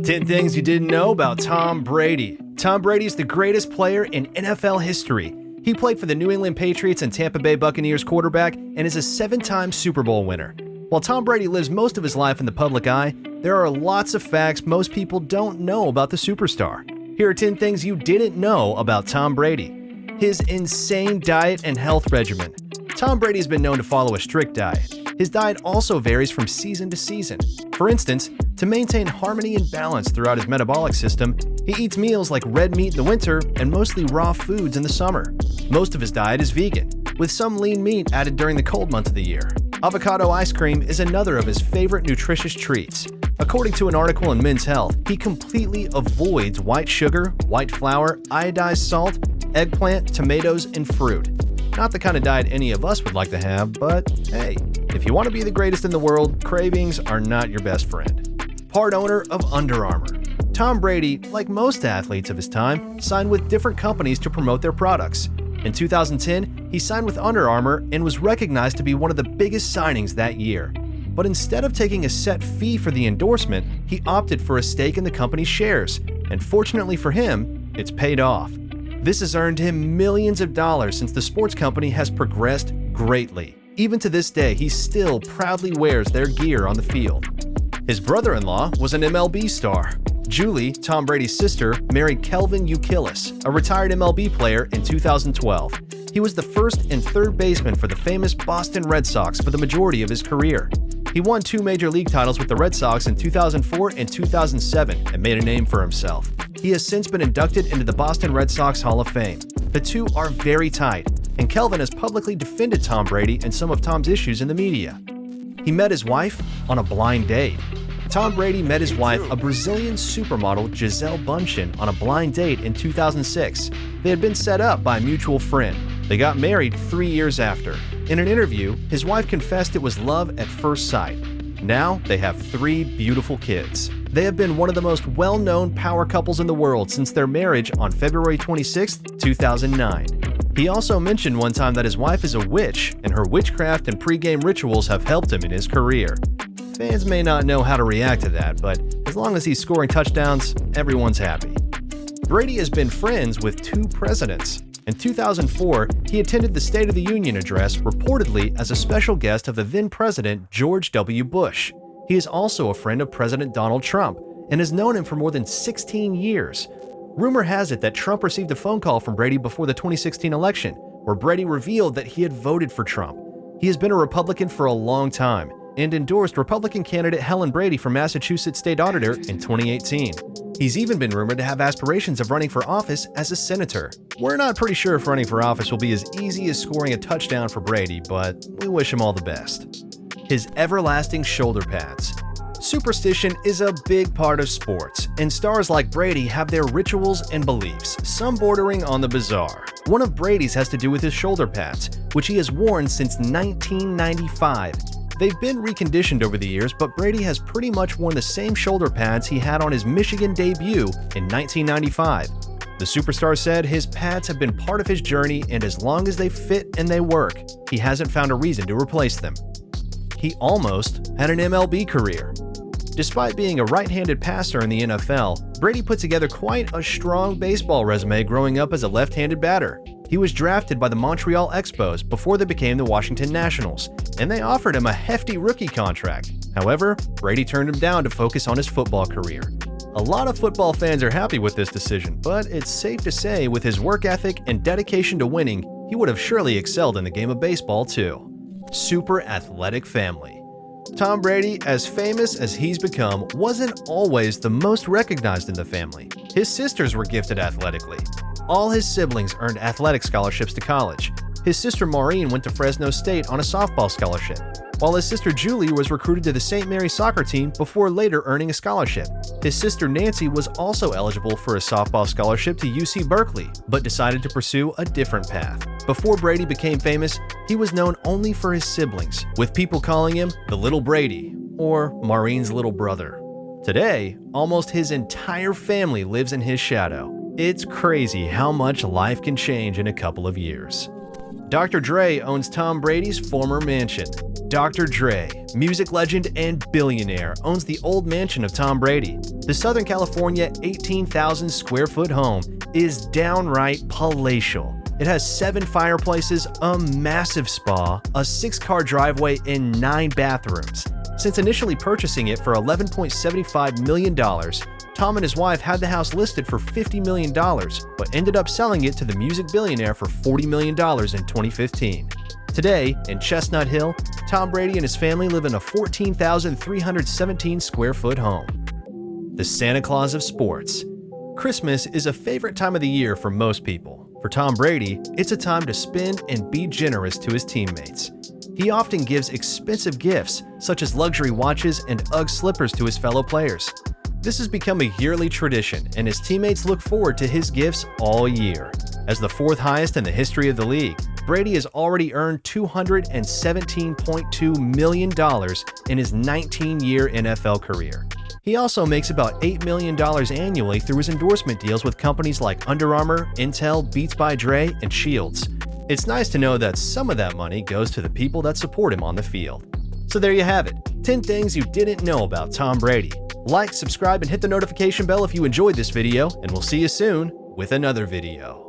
10 things you didn't know about Tom Brady. Tom Brady is the greatest player in NFL history. He played for the New England Patriots and Tampa Bay Buccaneers quarterback and is a 7-time Super Bowl winner. While Tom Brady lives most of his life in the public eye, there are lots of facts most people don't know about the superstar. Here are 10 things you didn't know about Tom Brady. His insane diet and health regimen. Tom Brady has been known to follow a strict diet. His diet also varies from season to season. For instance, to maintain harmony and balance throughout his metabolic system, he eats meals like red meat in the winter and mostly raw foods in the summer. Most of his diet is vegan, with some lean meat added during the cold months of the year. Avocado ice cream is another of his favorite nutritious treats. According to an article in Men's Health, he completely avoids white sugar, white flour, iodized salt, eggplant, tomatoes, and fruit. Not the kind of diet any of us would like to have, but hey, if you want to be the greatest in the world, cravings are not your best friend. Part owner of Under Armour. Tom Brady, like most athletes of his time, signed with different companies to promote their products. In 2010, he signed with Under Armour and was recognized to be one of the biggest signings that year. But instead of taking a set fee for the endorsement, he opted for a stake in the company's shares, and fortunately for him, it's paid off. This has earned him millions of dollars since the sports company has progressed greatly. Even to this day, he still proudly wears their gear on the field. His brother-in-law was an MLB star. Julie, Tom Brady's sister, married Kelvin Youkilis, a retired MLB player, in 2012. He was the first and third baseman for the famous Boston Red Sox for the majority of his career. He won 2 major league titles with the Red Sox in 2004 and 2007 and made a name for himself. He has since been inducted into the Boston Red Sox Hall of Fame. The two are very tight, and Kelvin has publicly defended Tom Brady and some of Tom's issues in the media. He met his wife on a blind date. Tom Brady met his wife, a Brazilian supermodel Gisele Bündchen, on a blind date in 2006. They had been set up by a mutual friend. They got married 3 years after. In an interview, his wife confessed it was love at first sight. Now, they have 3 beautiful kids. They have been one of the most well-known power couples in the world since their marriage on February 26, 2009. He also mentioned one time that his wife is a witch, and her witchcraft and pre-game rituals have helped him in his career. Fans may not know how to react to that, but as long as he's scoring touchdowns, everyone's happy. Brady has been friends with 2 presidents. In 2004, he attended the State of the Union address reportedly as a special guest of the then-President George W. Bush. He is also a friend of President Donald Trump and has known him for more than 16 years. Rumor has it that Trump received a phone call from Brady before the 2016 election, where Brady revealed that he had voted for Trump. He has been a Republican for a long time and endorsed Republican candidate Helen Brady for Massachusetts State Auditor in 2018. He's even been rumored to have aspirations of running for office as a senator. We're not pretty sure if running for office will be as easy as scoring a touchdown for Brady, but we wish him all the best. His everlasting shoulder pads. Superstition is a big part of sports, and stars like Brady have their rituals and beliefs, some bordering on the bizarre. One of Brady's has to do with his shoulder pads, which he has worn since 1995. They've been reconditioned over the years, but Brady has pretty much worn the same shoulder pads he had on his Michigan debut in 1995. The superstar said his pads have been part of his journey, and as long as they fit and they work, he hasn't found a reason to replace them. He almost had an MLB career. Despite being a right-handed passer in the NFL, Brady put together quite a strong baseball resume growing up as a left-handed batter. He was drafted by the Montreal Expos before they became the Washington Nationals, and they offered him a hefty rookie contract. However, Brady turned him down to focus on his football career. A lot of football fans are happy with this decision, but it's safe to say with his work ethic and dedication to winning, he would have surely excelled in the game of baseball too. Super athletic family. Tom Brady, as famous as he's become, wasn't always the most recognized in the family. His sisters were gifted athletically. All his siblings earned athletic scholarships to college. His sister Maureen went to Fresno State on a softball scholarship, while his sister Julie was recruited to the St. Mary's soccer team before later earning a scholarship. His sister Nancy was also eligible for a softball scholarship to UC Berkeley, but decided to pursue a different path. Before Brady became famous, he was known only for his siblings, with people calling him the Little Brady, or Maureen's little brother. Today, almost his entire family lives in his shadow. It's crazy how much life can change in a couple of years. Dr. Dre owns Tom Brady's former mansion. Dr. Dre, music legend and billionaire, owns the old mansion of Tom Brady. The Southern California 18,000 square foot home is downright palatial. It has 7 fireplaces, a massive spa, a 6-car driveway, and 9 bathrooms. Since initially purchasing it for $11.75 million, Tom and his wife had the house listed for $50 million, but ended up selling it to the music billionaire for $40 million in 2015. Today, in Chestnut Hill, Tom Brady and his family live in a 14,317 square foot home. The Santa Claus of sports. Christmas is a favorite time of the year for most people. For Tom Brady, it's a time to spend and be generous to his teammates. He often gives expensive gifts, such as luxury watches and UGG slippers to his fellow players. This has become a yearly tradition, and his teammates look forward to his gifts all year. As the 4th highest in the history of the league, Brady has already earned $217.2 million in his 19-year NFL career. He also makes about $8 million annually through his endorsement deals with companies like Under Armour, Intel, Beats by Dre, and Shields. It's nice to know that some of that money goes to the people that support him on the field. So there you have it, 10 things you didn't know about Tom Brady. Like, subscribe, and hit the notification bell if you enjoyed this video, and we'll see you soon with another video.